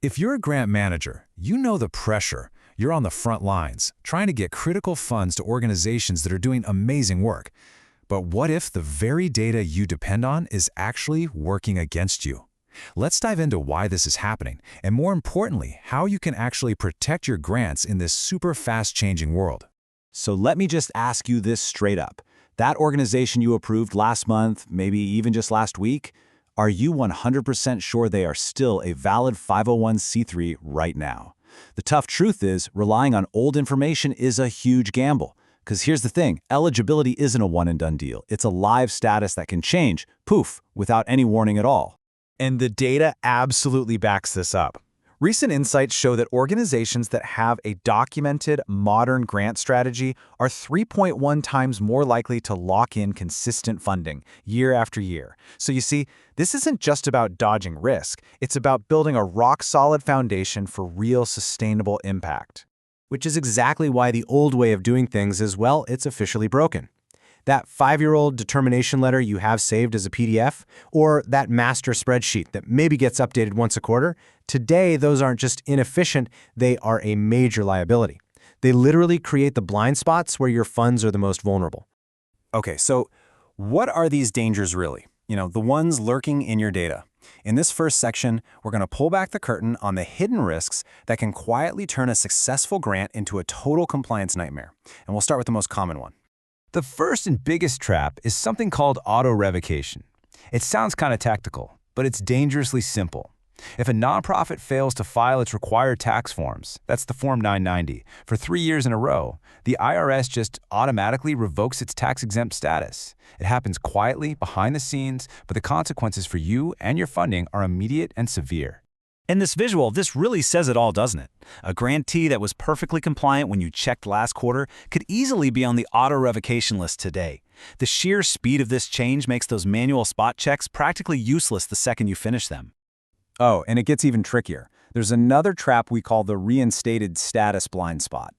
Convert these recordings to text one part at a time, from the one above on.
If you're a grant manager, you know the pressure. You're on the front lines, trying to get critical funds to organizations that are doing amazing work. But what if the very data you depend on is actually working against you? Let's dive into why this is happening, and more importantly, how you can actually protect your grants in this super fast-changing world. So let me just ask you this straight up. That organization you approved last month, maybe even just last week, are you 100% sure they are still a valid 501c3 right now? The tough truth is, relying on old information is a huge gamble. Because here's the thing, eligibility isn't a one-and-done deal. It's a live status that can change, poof, without any warning at all. And the data absolutely backs this up. Recent insights show that organizations that have a documented, modern grant strategy are 3.1 times more likely to lock in consistent funding year after year. So you see, this isn't just about dodging risk. It's about building a rock-solid foundation for real sustainable impact. Which is exactly why the old way of doing things is, well, it's officially broken. That 5-year-old determination letter you have saved as a PDF, or that master spreadsheet that maybe gets updated once a quarter, today those aren't just inefficient, they are a major liability. They literally create the blind spots where your funds are the most vulnerable. Okay, so what are these dangers really? The ones lurking in your data. In this first section, we're going to pull back the curtain on the hidden risks that can quietly turn a successful grant into a total compliance nightmare. And we'll start with the most common one. The first and biggest trap is something called auto-revocation. It sounds kind of tactical, but it's dangerously simple. If a nonprofit fails to file its required tax forms, that's the Form 990, for 3 years in a row, the IRS just automatically revokes its tax-exempt status. It happens quietly, behind the scenes, but the consequences for you and your funding are immediate and severe. In this visual, this really says it all, doesn't it? A grantee that was perfectly compliant when you checked last quarter could easily be on the auto-revocation list today. The sheer speed of this change makes those manual spot checks practically useless the second you finish them. Oh, and it gets even trickier. There's another trap we call the reinstated status blind spot.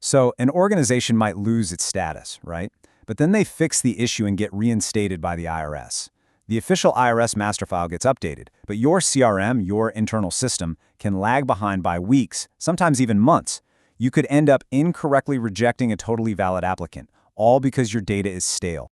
So an organization might lose its status, right? But then they fix the issue and get reinstated by the IRS. The official IRS master file gets updated, but your CRM, your internal system, can lag behind by weeks, sometimes even months. You could end up incorrectly rejecting a totally valid applicant, all because your data is stale.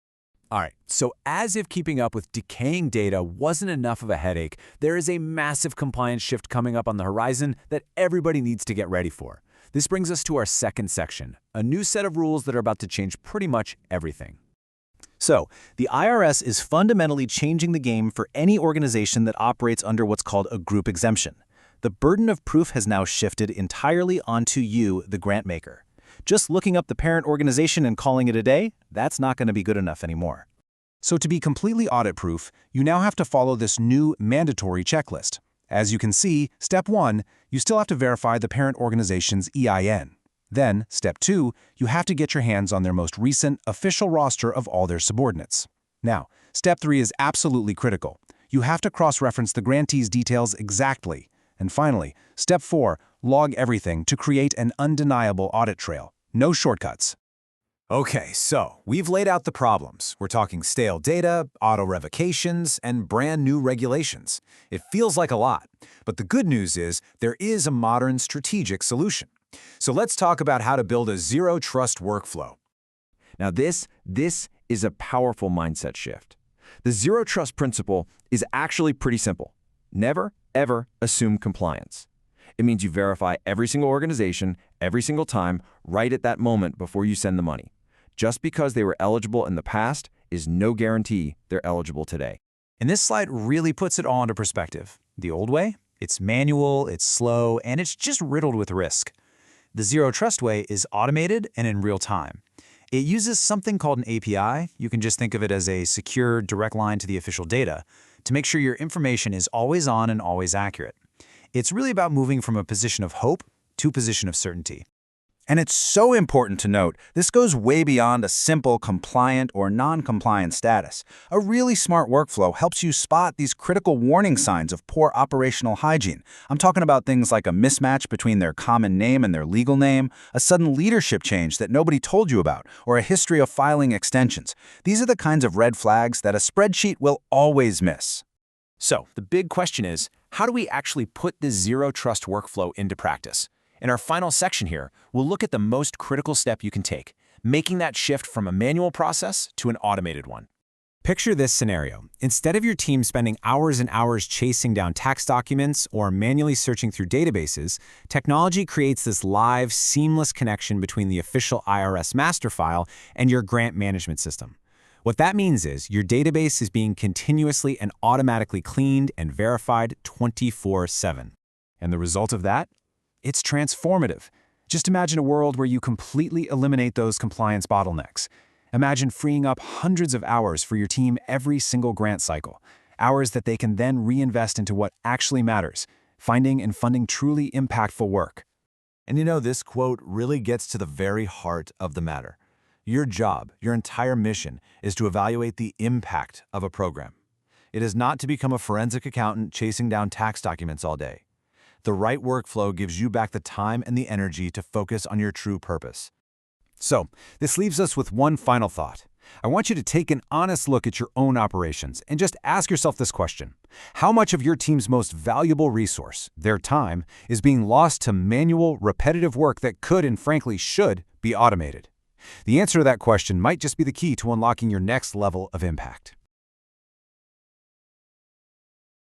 All right, so as if keeping up with decaying data wasn't enough of a headache, there is a massive compliance shift coming up on the horizon that everybody needs to get ready for. This brings us to our second section, a new set of rules that are about to change pretty much everything. So, the IRS is fundamentally changing the game for any organization that operates under what's called a group exemption. The burden of proof has now shifted entirely onto you, the grant maker. Just looking up the parent organization and calling it a day, that's not going to be good enough anymore. So to be completely audit-proof, you now have to follow this new mandatory checklist. As you can see, Step 1, you still have to verify the parent organization's EIN. Then, Step 2, you have to get your hands on their most recent official roster of all their subordinates. Now, Step 3 is absolutely critical. You have to cross-reference the grantee's details exactly. And finally, Step 4, log everything to create an undeniable audit trail. No shortcuts. Okay, so we've laid out the problems. We're talking stale data, auto-revocations, and brand new regulations. It feels like a lot, but the good news is there is a modern strategic solution. So let's talk about how to build a zero-trust workflow. Now this is a powerful mindset shift. The zero-trust principle is actually pretty simple. Never, ever assume compliance. It means you verify every single organization, every single time, right at that moment before you send the money. Just because they were eligible in the past is no guarantee they're eligible today. And this slide really puts it all into perspective. The old way? It's manual, it's slow, and it's just riddled with risk. The Zero Trust way is automated and in real time. It uses something called an API, you can just think of it as a secure direct line to the official data, to make sure your information is always on and always accurate. It's really about moving from a position of hope to a position of certainty. And it's so important to note, this goes way beyond a simple compliant or non-compliant status. A really smart workflow helps you spot these critical warning signs of poor operational hygiene. I'm talking about things like a mismatch between their common name and their legal name, a sudden leadership change that nobody told you about, or a history of filing extensions. These are the kinds of red flags that a spreadsheet will always miss. So, the big question is, how do we actually put this zero-trust workflow into practice? In our final section here, we'll look at the most critical step you can take, making that shift from a manual process to an automated one. Picture this scenario. Instead of your team spending hours and hours chasing down tax documents or manually searching through databases, technology creates this live, seamless connection between the official IRS master file and your grant management system. What that means is your database is being continuously and automatically cleaned and verified 24/7. And the result of that? It's transformative. Just imagine a world where you completely eliminate those compliance bottlenecks. Imagine freeing up hundreds of hours for your team every single grant cycle, hours that they can then reinvest into what actually matters, finding and funding truly impactful work. And this quote really gets to the very heart of the matter. Your job, your entire mission, is to evaluate the impact of a program. It is not to become a forensic accountant chasing down tax documents all day. The right workflow gives you back the time and the energy to focus on your true purpose. So, this leaves us with one final thought. I want you to take an honest look at your own operations and just ask yourself this question. How much of your team's most valuable resource, their time, is being lost to manual, repetitive work that could and frankly should be automated? The answer to that question might just be the key to unlocking your next level of impact.